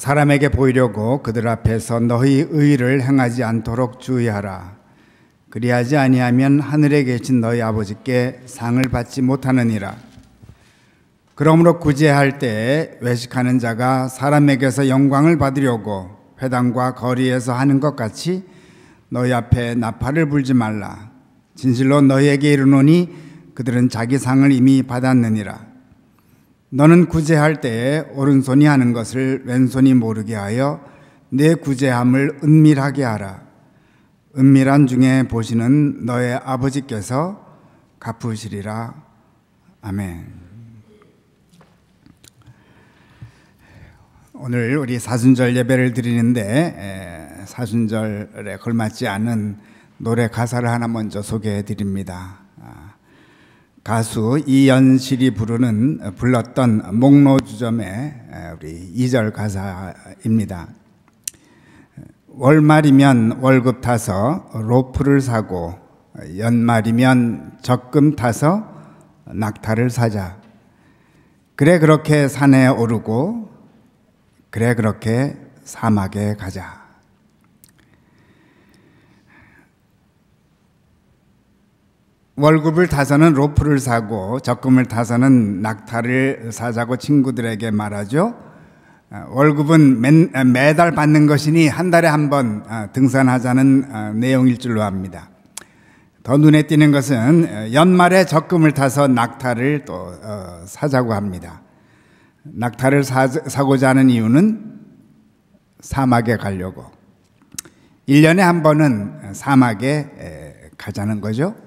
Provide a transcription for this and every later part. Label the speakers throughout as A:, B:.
A: 사람에게 보이려고 그들 앞에서 너희 의를 행하지 않도록 주의하라. 그리하지 아니하면 하늘에 계신 너희 아버지께 상을 받지 못하느니라. 그러므로 구제할 때 외식하는 자가 사람에게서 영광을 받으려고 회당과 거리에서 하는 것 같이 너희 앞에 나팔을 불지 말라. 진실로 너희에게 이르노니 그들은 자기 상을 이미 받았느니라. 너는 구제할 때에 오른손이 하는 것을 왼손이 모르게 하여 내 구제함을 은밀하게 하라. 은밀한 중에 보시는 너의 아버지께서 갚으시리라. 아멘. 오늘 우리 사순절 예배를 드리는데 사순절에 걸맞지 않은 노래 가사를 하나 먼저 소개해 드립니다. 가수 이연실이 불렀던 목로주점의 우리 2절 가사입니다. 월말이면 월급 타서 로프를 사고 연말이면 적금 타서 낙타를 사자. 그래 그렇게 산에 오르고 그래 그렇게 사막에 가자. 월급을 타서는 로프를 사고 적금을 타서는 낙타를 사자고 친구들에게 말하죠. 월급은 매달 받는 것이니 한 달에 한 번 등산하자는 내용일 줄로 압니다. 더 눈에 띄는 것은 연말에 적금을 타서 낙타를 또 사자고 합니다. 낙타를 사고자 하는 이유는 사막에 가려고. 1년에 한 번은 사막에 가자는 거죠.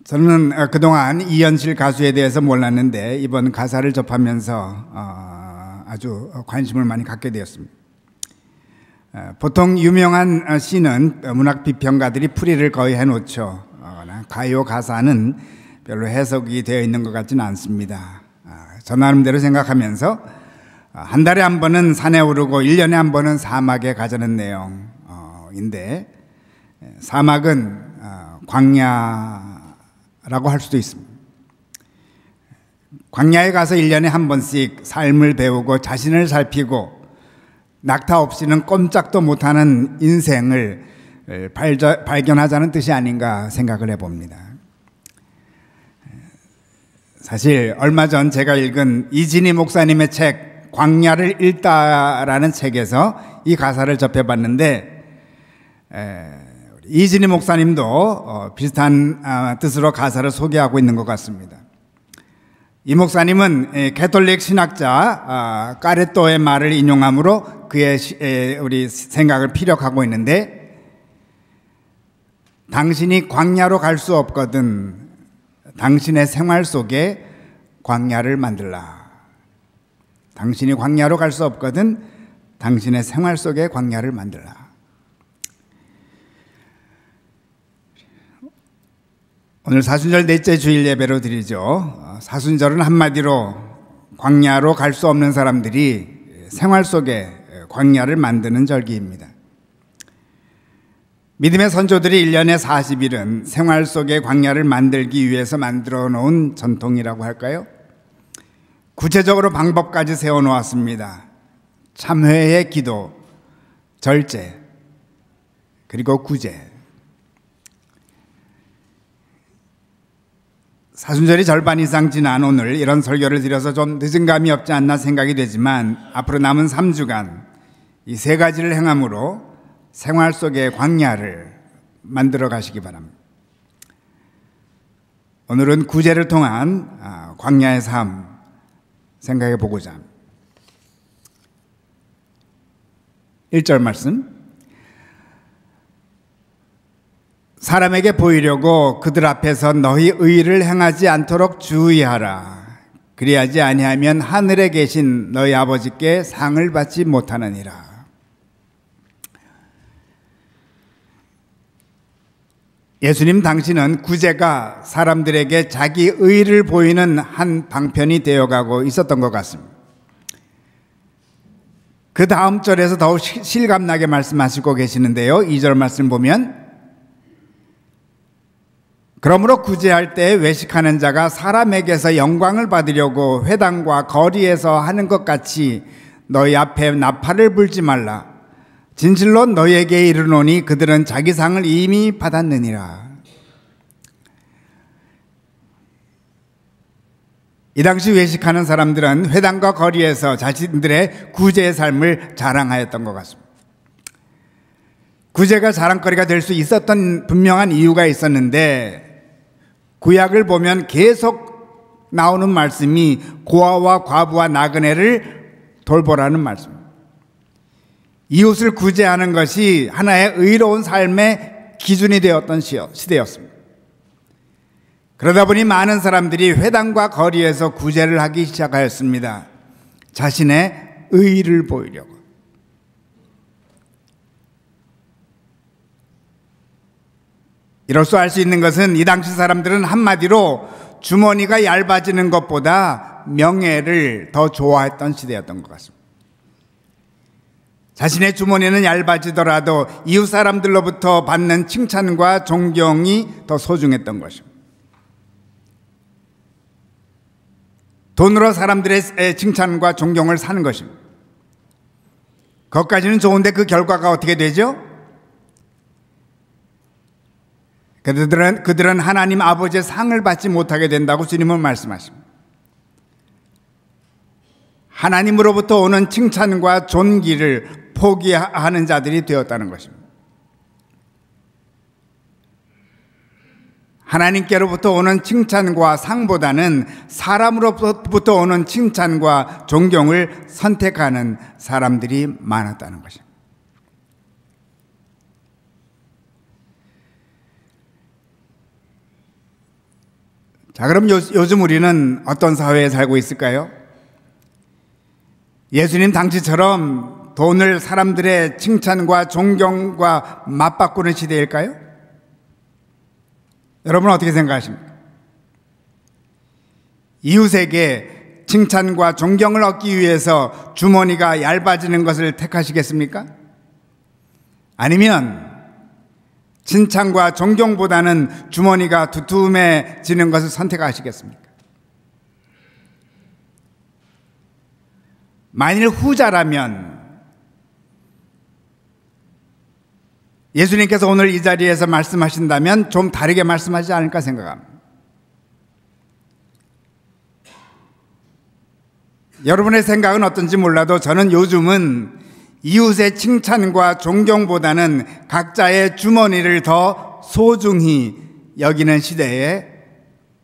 A: 저는 그동안 이연실 가수에 대해서 몰랐는데 이번 가사를 접하면서 아주 관심을 많이 갖게 되었습니다. 보통 유명한 시는 문학 비평가들이 풀이를 거의 해놓죠. 가요 가사는 별로 해석이 되어 있는 것 같지는 않습니다. 저 나름대로 생각하면서 한 달에 한 번은 산에 오르고 1년에 한 번은 사막에 가자는 내용인데 사막은 광야라고 할 수도 있습니다. 광야에 가서 1년에 한 번씩 삶을 배우고 자신을 살피고 낙타 없이는 꼼짝도 못하는 인생을 발견하자는 뜻이 아닌가 생각을 해봅니다. 사실 얼마 전 제가 읽은 이진희 목사님의 책 광야를 읽다라는 책에서 이 가사를 접해봤는데 이진희 목사님도 비슷한 뜻으로 가사를 소개하고 있는 것 같습니다. 이 목사님은 가톨릭 신학자 까레토의 말을 인용함으로 그의 우리 생각을 피력하고 있는데 당신이 광야로 갈 수 없거든 당신의 생활 속에 광야를 만들라. 당신이 광야로 갈 수 없거든 당신의 생활 속에 광야를 만들라. 오늘 사순절 넷째 주일 예배로 드리죠. 사순절은 한마디로 광야로 갈 수 없는 사람들이 생활 속에 광야를 만드는 절기입니다. 믿음의 선조들이 1년에 40일은 생활 속에 광야를 만들기 위해서 만들어 놓은 전통이라고 할까요? 구체적으로 방법까지 세워놓았습니다. 참회의 기도, 절제, 그리고 구제. 사순절이 절반 이상 지난 오늘 이런 설교를 드려서 좀 늦은 감이 없지 않나 생각이 되지만 앞으로 남은 3주간 이 세 가지를 행함으로 생활 속의 광야를 만들어 가시기 바랍니다. 오늘은 구제를 통한 광야의 삶 생각해 보고자 합니다. 1절 말씀. 사람에게 보이려고 그들 앞에서 너희 의를 행하지 않도록 주의하라. 그리하지 아니하면 하늘에 계신 너희 아버지께 상을 받지 못하느니라. 예수님 당신은 구제가 사람들에게 자기 의를 보이는 한 방편이 되어가고 있었던 것 같습니다. 그 다음 절에서 더욱 실감나게 말씀하시고 계시는데요. 2절 말씀 보면 그러므로 구제할 때 외식하는 자가 사람에게서 영광을 받으려고 회당과 거리에서 하는 것 같이 너희 앞에 나팔을 불지 말라. 진실로 너희에게 이르노니 그들은 자기 상을 이미 받았느니라. 이 당시 외식하는 사람들은 회당과 거리에서 자신들의 구제의 삶을 자랑하였던 것 같습니다. 구제가 자랑거리가 될 수 있었던 분명한 이유가 있었는데, 구약을 보면 계속 나오는 말씀이 고아와 과부와 나그네를 돌보라는 말씀입니다. 이웃을 구제하는 것이 하나의 의로운 삶의 기준이 되었던 시대였습니다. 그러다 보니 많은 사람들이 회당과 거리에서 구제를 하기 시작하였습니다. 자신의 의의를 보이려고. 이로써 알 수 있는 것은 이 당시 사람들은 한마디로 주머니가 얇아지는 것보다 명예를 더 좋아했던 시대였던 것 같습니다. 자신의 주머니는 얇아지더라도 이웃 사람들로부터 받는 칭찬과 존경이 더 소중했던 것입니다. 돈으로 사람들의 칭찬과 존경을 사는 것입니다. 그것까지는 좋은데 그 결과가 어떻게 되죠? 그들은 하나님 아버지의 상을 받지 못하게 된다고 주님은 말씀하십니다. 하나님으로부터 오는 칭찬과 존귀를 포기하는 자들이 되었다는 것입니다. 하나님께로부터 오는 칭찬과 상보다는 사람으로부터 오는 칭찬과 존경을 선택하는 사람들이 많았다는 것입니다. 자, 그럼 요즘 우리는 어떤 사회에 살고 있을까요? 예수님 당시처럼 돈을 사람들의 칭찬과 존경과 맞바꾸는 시대일까요? 여러분은 어떻게 생각하십니까? 이웃에게 칭찬과 존경을 얻기 위해서 주머니가 얇아지는 것을 택하시겠습니까? 아니면 칭찬과 존경보다는 주머니가 두툼해지는 것을 선택하시겠습니까? 만일 후자라면 예수님께서 오늘 이 자리에서 말씀하신다면 좀 다르게 말씀하지 않을까 생각합니다. 여러분의 생각은 어떤지 몰라도 저는 요즘은 이웃의 칭찬과 존경보다는 각자의 주머니를 더 소중히 여기는 시대에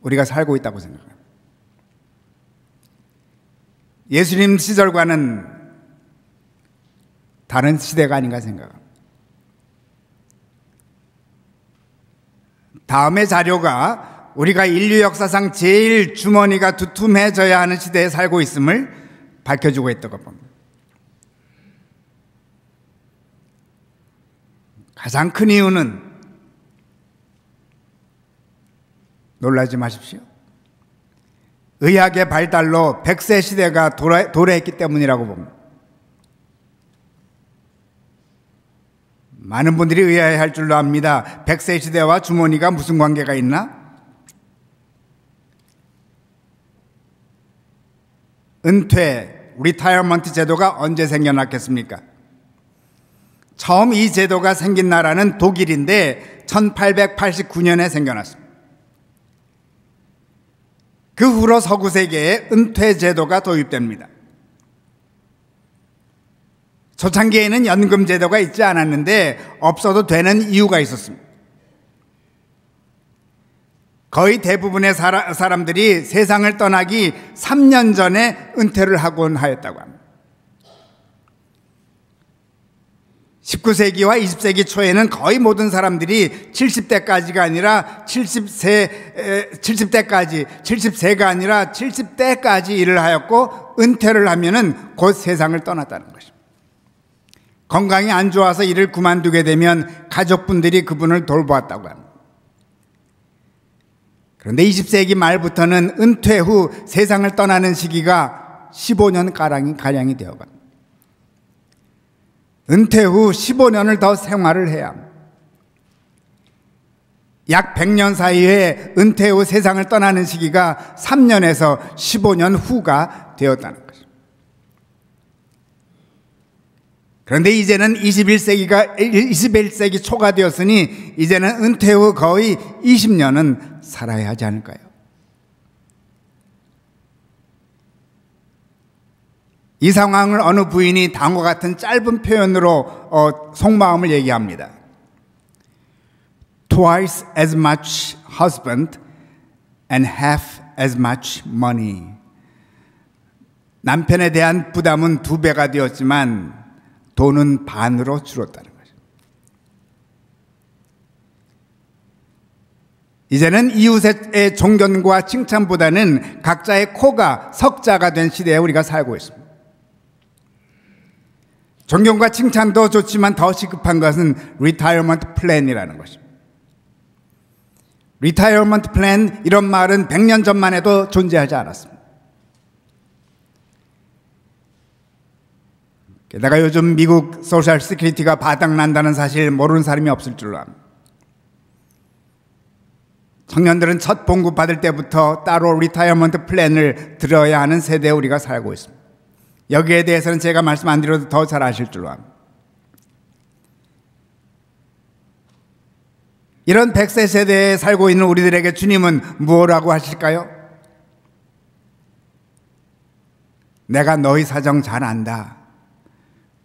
A: 우리가 살고 있다고 생각합니다. 예수님 시절과는 다른 시대가 아닌가 생각합니다. 다음의 자료가 우리가 인류 역사상 제일 주머니가 두툼해져야 하는 시대에 살고 있음을 밝혀주고 있다고 봅니다. 가장 큰 이유는 놀라지 마십시오. 의학의 발달로 100세 시대가 도래했기 때문이라고 봅니다. 많은 분들이 의아해할 줄로 압니다. 100세 시대와 주머니가 무슨 관계가 있나? 은퇴, 리타이어먼트 제도가 언제 생겨났겠습니까? 처음 이 제도가 생긴 나라는 독일인데 1889년에 생겨났습니다. 그 후로 서구 세계에 은퇴 제도가 도입됩니다. 초창기에는 연금 제도가 있지 않았는데 없어도 되는 이유가 있었습니다. 거의 대부분의 사람들이 세상을 떠나기 3년 전에 은퇴를 하곤 하였다고 합니다. 19세기와 20세기 초에는 거의 모든 사람들이 70대까지가 아니라 70세가 아니라 70대까지 일을 하였고 은퇴를 하면은 곧 세상을 떠났다는 것입니다. 건강이 안 좋아서 일을 그만두게 되면 가족분들이 그분을 돌보았다고 합니다. 그런데 20세기 말부터는 은퇴 후 세상을 떠나는 시기가 15년 가량이 되어갑니다. 은퇴 후 15년을 더 생활을 해야 합니다. 약 100년 사이에 은퇴 후 세상을 떠나는 시기가 3년에서 15년 후가 되었다는 것입니다. 그런데 이제는 21세기 초가 되었으니 이제는 은퇴 후 거의 20년은 살아야 하지 않을까요? 이 상황을 어느 부인이 다음과 같은 짧은 표현으로 속마음을 얘기합니다. Twice as much husband and half as much money. 남편에 대한 부담은 2배가 되었지만 돈은 반으로 줄었다는 거죠. 이제는 이웃의 존경과 칭찬보다는 각자의 코가 석자가 된 시대에 우리가 살고 있습니다. 존경과 칭찬도 좋지만 더 시급한 것은 리타이어먼트 플랜이라는 것입니다. 리타이어먼트 플랜, 이런 말은 100년 전만 해도 존재하지 않았습니다. 게다가 요즘 미국 소셜 시큐리티가 바닥난다는 사실 모르는 사람이 없을 줄로 압니다. 청년들은 첫 봉급 받을 때부터 따로 리타이어먼트 플랜을 들어야 하는 세대에 우리가 살고 있습니다. 여기에 대해서는 제가 말씀 안 드려도 더 잘 아실 줄로 압니다. 이런 100세 세대에 살고 있는 우리들에게 주님은 무엇라고 하실까요? 내가 너희 사정 잘 안다.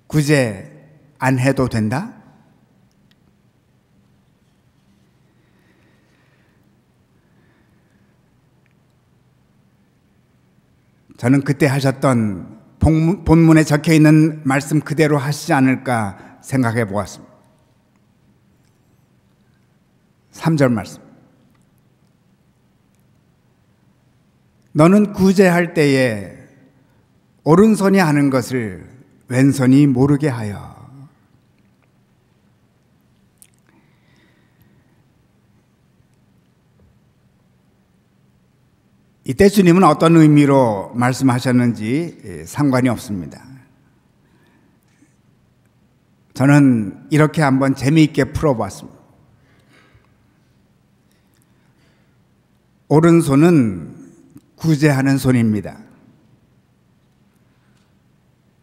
A: 구제 안 해도 된다? 저는 그때 하셨던 본문에 적혀 있는 말씀 그대로 하시지 않을까 생각해 보았습니다. 3절 말씀. 너는 구제할 때에 오른손이 하는 것을 왼손이 모르게 하여. 이때 주님은 어떤 의미로 말씀하셨는지 상관이 없습니다. 저는 이렇게 한번 재미있게 풀어봤습니다. 오른손은 구제하는 손입니다.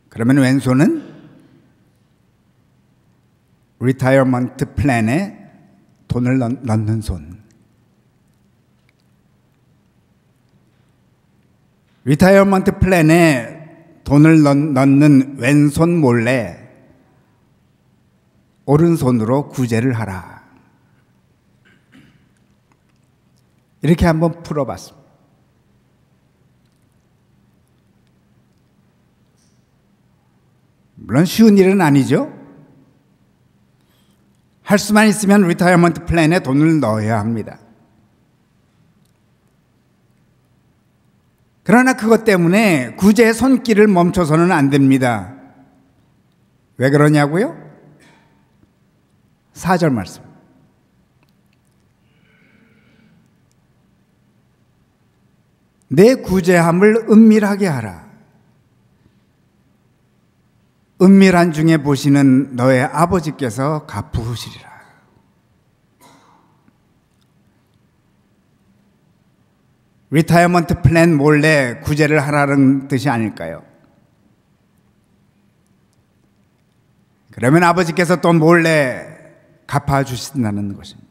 A: 그러면 왼손은 리타이어먼트 플랜에 돈을 넣는 손. 리타이어먼트 플랜에 돈을 넣는 왼손 몰래 오른손으로 구제를 하라. 이렇게 한번 풀어봤습니다. 물론 쉬운 일은 아니죠. 할 수만 있으면 리타이어먼트 플랜에 돈을 넣어야 합니다. 그러나 그것 때문에 구제의 손길을 멈춰서는 안 됩니다. 왜 그러냐고요? 4절 말씀. 내 구제함을 은밀하게 하라. 은밀한 중에 보시는 너의 아버지께서 갚으시리라. 리타이어먼트 플랜 몰래 구제를 하라는 뜻이 아닐까요? 그러면 아버지께서 또 몰래 갚아주신다는 것입니다.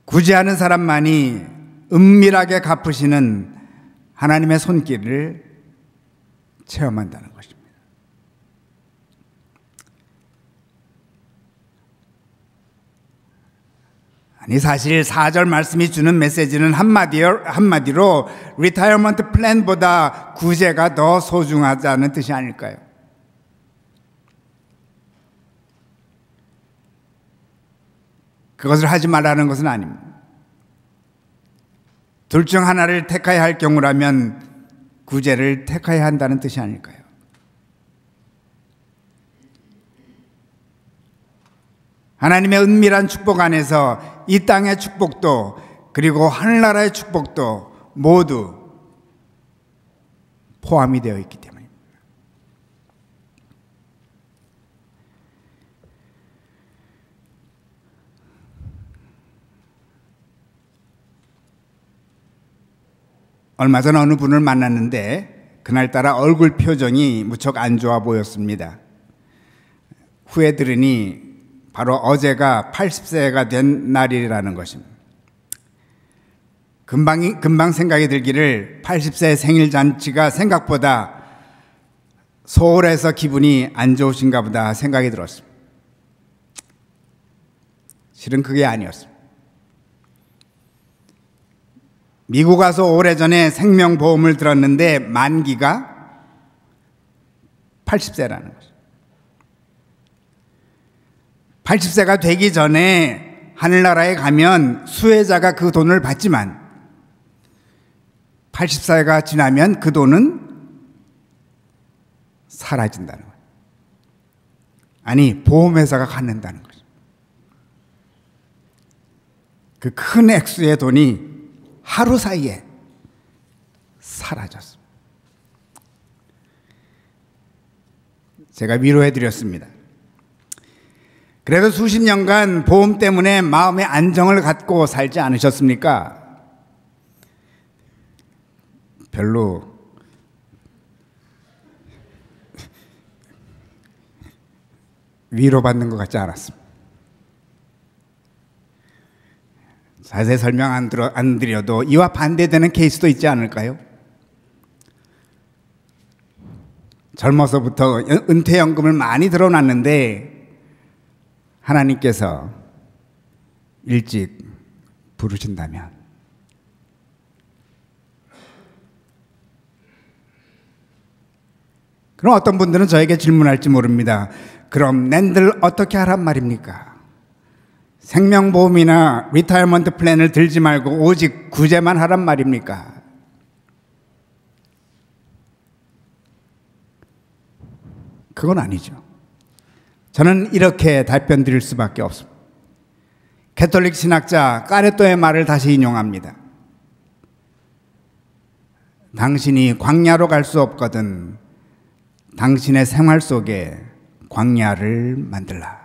A: 구제하는 사람만이 은밀하게 갚으시는 하나님의 손길을 체험한다는 것입니다. 아니, 사실 4절 말씀이 주는 메시지는 한마디로 리타이어먼트 플랜보다 구제가 더 소중하다는 뜻이 아닐까요? 그것을 하지 말라는 것은 아닙니다. 둘 중 하나를 택해야 할 경우라면 구제를 택해야 한다는 뜻이 아닐까요? 하나님의 은밀한 축복 안에서 이 땅의 축복도 그리고 하늘나라의 축복도 모두 포함이 되어 있기 때문입니다. 얼마 전 어느 분을 만났는데 그날따라 얼굴 표정이 무척 안 좋아 보였습니다. 후에 들으니 바로 어제가 80세가 된 날이라는 것입니다. 금방 생각이 들기를 80세 생일 잔치가 생각보다 소홀해서 기분이 안 좋으신가 보다 생각이 들었습니다. 실은 그게 아니었습니다. 미국 가서 오래전에 생명보험을 들었는데 만기가 80세라는 거죠. 80세가 되기 전에 하늘나라에 가면 수혜자가 그 돈을 받지만 80세가 지나면 그 돈은 사라진다는 거예요. 아니, 보험회사가 갖는다는 거죠. 그 큰 액수의 돈이 하루 사이에 사라졌습니다. 제가 위로해드렸습니다. 그래도 수십 년간 보험 때문에 마음의 안정을 갖고 살지 않으셨습니까? 별로 위로받는 것 같지 않았습니다. 자세히 설명 안 드려도 이와 반대되는 케이스도 있지 않을까요? 젊어서부터 은퇴연금을 많이 들어놨는데 하나님께서 일찍 부르신다면 그럼 어떤 분들은 저에게 질문할지 모릅니다. 그럼 낸들 어떻게 하란 말입니까? 생명보험이나 리타이어먼트 플랜을 들지 말고 오직 구제만 하란 말입니까? 그건 아니죠. 저는 이렇게 답변 드릴 수밖에 없습니다. 캐톨릭 신학자 까레토의 말을 다시 인용합니다. 당신이 광야로 갈 수 없거든 당신의 생활 속에 광야를 만들라.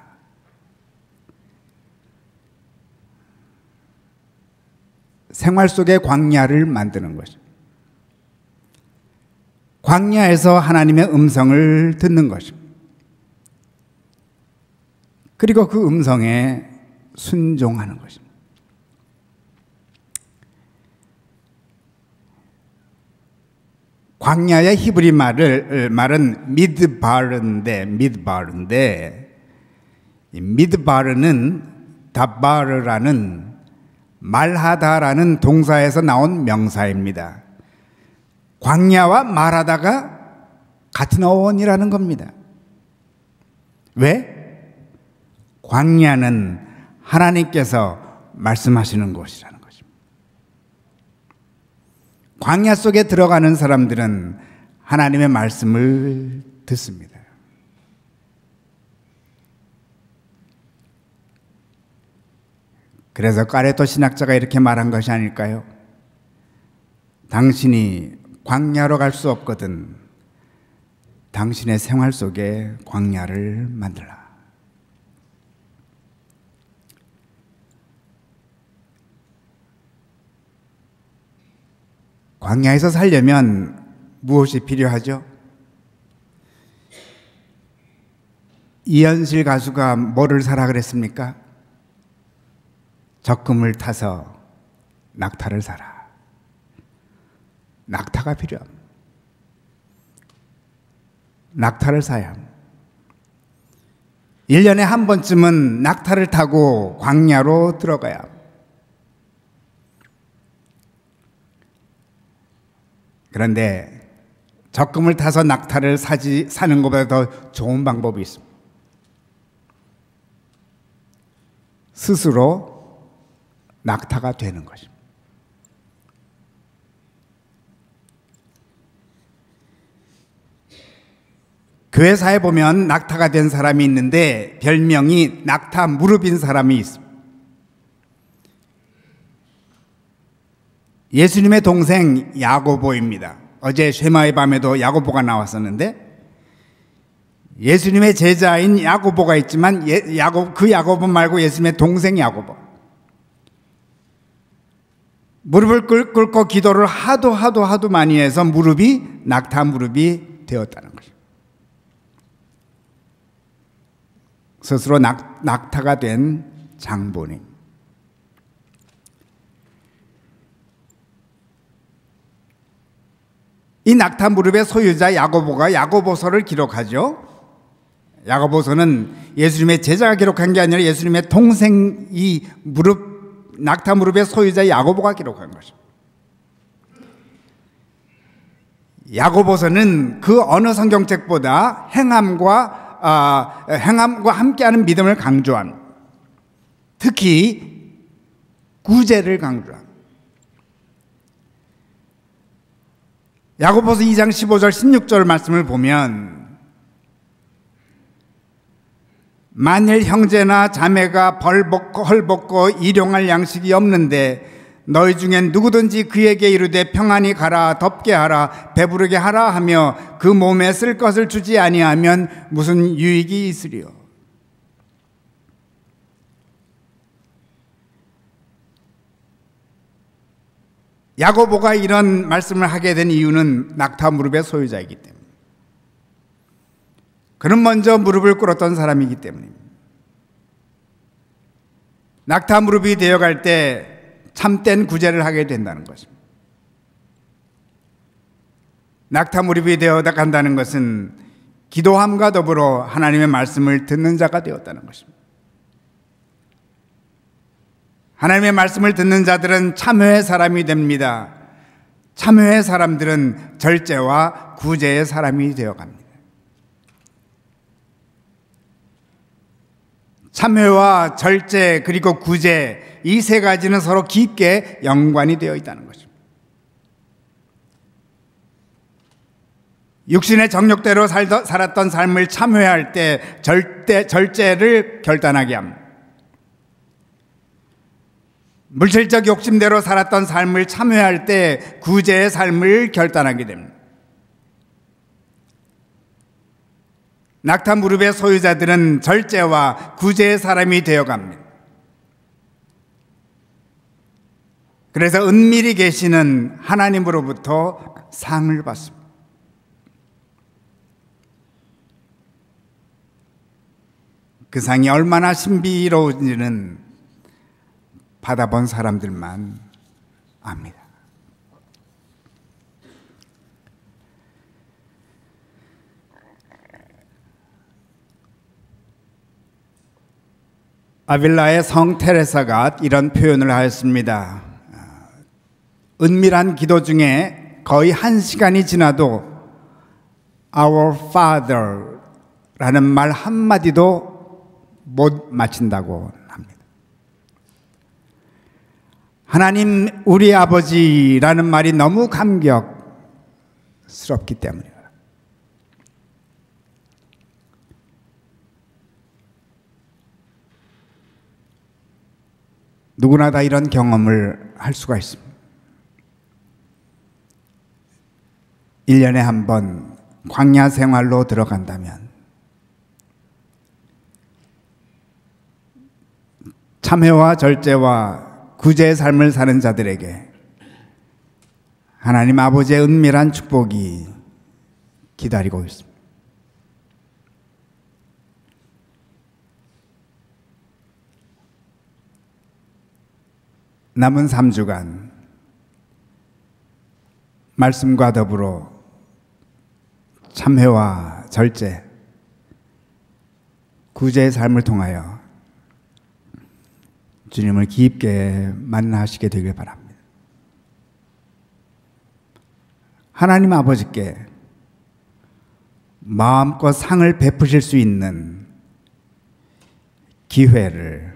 A: 생활 속에 광야를 만드는 것입니다. 광야에서 하나님의 음성을 듣는 것입니다. 그리고 그 음성에 순종하는 것입니다. 광야의 히브리 말은 미드바르인데 미드바르는 다바르라는 말하다라는 동사에서 나온 명사입니다. 광야와 말하다가 같은 어원이라는 겁니다. 왜? 광야는 하나님께서 말씀하시는 곳이라는 것입니다. 광야 속에 들어가는 사람들은 하나님의 말씀을 듣습니다. 그래서 까레토 신학자가 이렇게 말한 것이 아닐까요? 당신이 광야로 갈 수 없거든 당신의 생활 속에 광야를 만들라. 광야에서 살려면 무엇이 필요하죠? 이현실 가수가 뭐를 사라 그랬습니까? 적금을 타서 낙타를 사라. 낙타가 필요합니다. 낙타를 사야 합니다. 1년에 한 번쯤은 낙타를 타고 광야로 들어가야 합니다. 그런데 적금을 타서 낙타를 사는 것보다 더 좋은 방법이 있습니다. 스스로 낙타가 되는 것입니다. 교회사에 보면 낙타가 된 사람이 있는데 별명이 낙타 무릎인 사람이 있습니다. 예수님의 동생 야고보입니다. 어제 쉐마의 밤에도 야고보가 나왔었는데 예수님의 제자인 야고보가 있지만 그 야고보 말고 예수님의 동생 야고보. 무릎을 꿇고 기도를 하도 많이 해서 낙타 무릎이 되었다는 거죠. 스스로 낙타가 된 장본인. 이 낙타 무릎의 소유자 야고보가 야고보서를 기록하죠. 야고보서는 예수님의 제자가 기록한 게 아니라 예수님의 동생 낙타 무릎의 소유자 야고보가 기록한 것입니다. 야고보서는 그 어느 성경책보다 행함과 함께하는 믿음을 강조합니다. 특히 구제를 강조합니다. 야고보서 2장 15절 16절 말씀을 보면 만일 형제나 자매가 헐벗고 일용할 양식이 없는데 너희 중엔 누구든지 그에게 이르되 평안히 가라, 덥게 하라, 배부르게 하라 하며 그 몸에 쓸 것을 주지 아니하면 무슨 유익이 있으리요. 야고보가 이런 말씀을 하게 된 이유는 낙타 무릎의 소유자이기 때문에, 그는 먼저 무릎을 꿇었던 사람이기 때문입니다. 낙타 무릎이 되어갈 때 참된 구제를 하게 된다는 것입니다. 낙타 무릎이 되어간다는 것은 기도함과 더불어 하나님의 말씀을 듣는 자가 되었다는 것입니다. 하나님의 말씀을 듣는 자들은 참회의 사람이 됩니다. 참회의 사람들은 절제와 구제의 사람이 되어갑니다. 참회와 절제 그리고 구제, 이 세 가지는 서로 깊게 연관이 되어 있다는 것입니다. 육신의 정욕대로 살았던 삶을 참회할 때 절제를 결단하게 합니다. 물질적 욕심대로 살았던 삶을 참회할 때 구제의 삶을 결단하게 됩니다. 낙타 무릎의 소유자들은 절제와 구제의 사람이 되어갑니다. 그래서 은밀히 계시는 하나님으로부터 상을 받습니다. 그 상이 얼마나 신비로운지는 받아본 사람들만 압니다. 아빌라의 성 테레사가 이런 표현을 하였습니다. 은밀한 기도 중에 거의 1시간이 지나도 Our Father 라는 말 한마디도 못 마친다고 합니다. 하나님 우리 아버지라는 말이 너무 감격스럽기 때문입니다. 누구나 다 이런 경험을 할 수가 있습니다. 1년에 한 번 광야 생활로 들어간다면 참회와 절제와 구제의 삶을 사는 자들에게 하나님 아버지의 은밀한 축복이 기다리고 있습니다. 남은 3주간 말씀과 더불어 참회와 절제, 구제의 삶을 통하여 주님을 깊게 만나시게 되길 바랍니다. 하나님 아버지께 마음껏 상을 베푸실 수 있는 기회를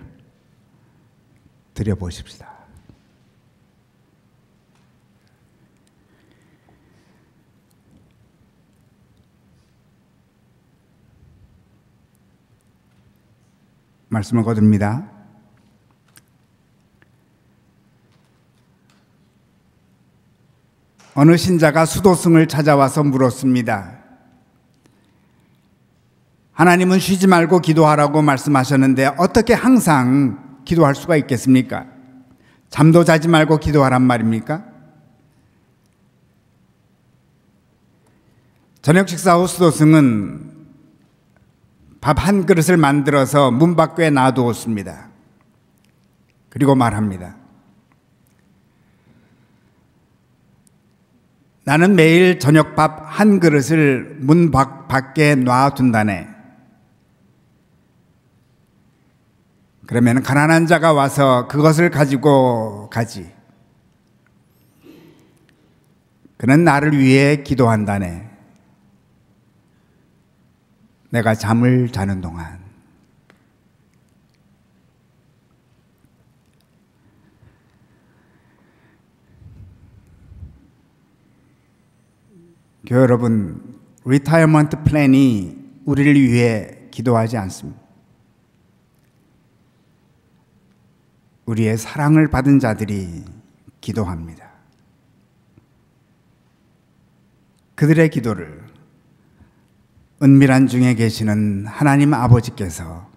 A: 드려보십시다. 말씀을 거둡니다. 어느 신자가 수도승을 찾아와서 물었습니다. 하나님은 쉬지 말고 기도하라고 말씀하셨는데 어떻게 항상 기도할 수가 있겠습니까? 잠도 자지 말고 기도하란 말입니까? 저녁 식사 후 수도승은 밥 한 그릇을 만들어서 문 밖에 놔두었습니다. 그리고 말합니다. 나는 매일 저녁 밥 한 그릇을 문 밖에 놔둔다네. 그러면 가난한 자가 와서 그것을 가지고 가지. 그는 나를 위해 기도한다네. 내가 잠을 자는 동안. 교회 여러분, 리타이어먼트 플랜이 우리를 위해 기도하지 않습니다. 우리의 사랑을 받은 자들이 기도합니다. 그들의 기도를 은밀한 중에 계시는 하나님 아버지께서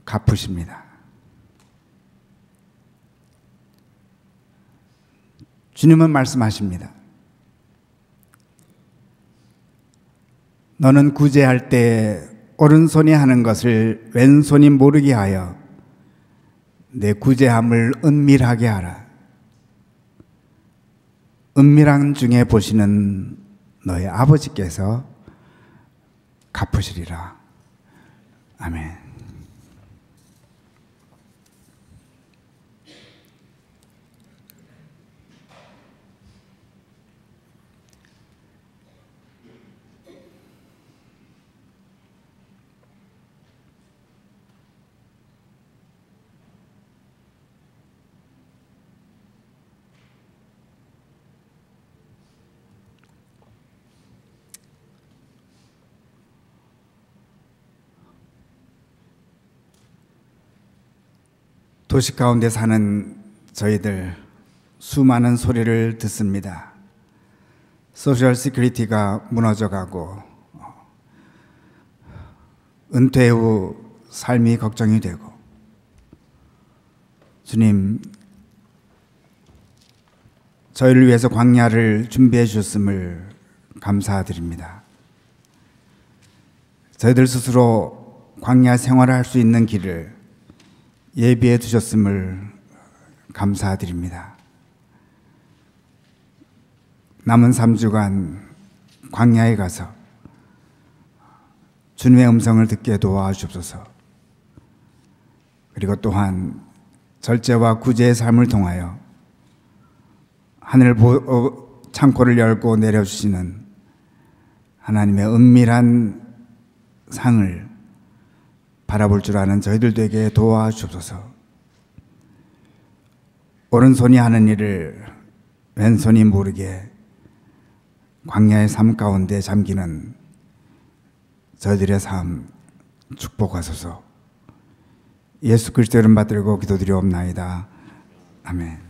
A: 갚으십니다. 주님은 말씀하십니다. 너는 구제할 때 오른손이 하는 것을 왼손이 모르게 하여 내 구제함을 은밀하게 하라. 은밀한 중에 보시는 너의 아버지께서 갚으시리라. 아멘. 도시 가운데 사는 저희들 수많은 소리를 듣습니다. 소셜 시큐리티가 무너져가고 은퇴 후 삶이 걱정이 되고 주님, 저희를 위해서 광야를 준비해 주셨음을 감사드립니다. 저희들 스스로 광야 생활을 할 수 있는 길을 예비해 두셨음을 감사드립니다. 남은 3주간 광야에 가서 주님의 음성을 듣게 도와주옵소서. 그리고 또한 절제와 구제의 삶을 통하여 하늘 창고를 열고 내려주시는 하나님의 은밀한 상을 바라볼 줄 아는 저희들 되게 도와주옵소서. 오른손이 하는 일을 왼손이 모르게 광야의 삶 가운데 잠기는 저희들의 삶 축복하소서. 예수 그리스도 이름 받들고 기도드리옵나이다. 아멘.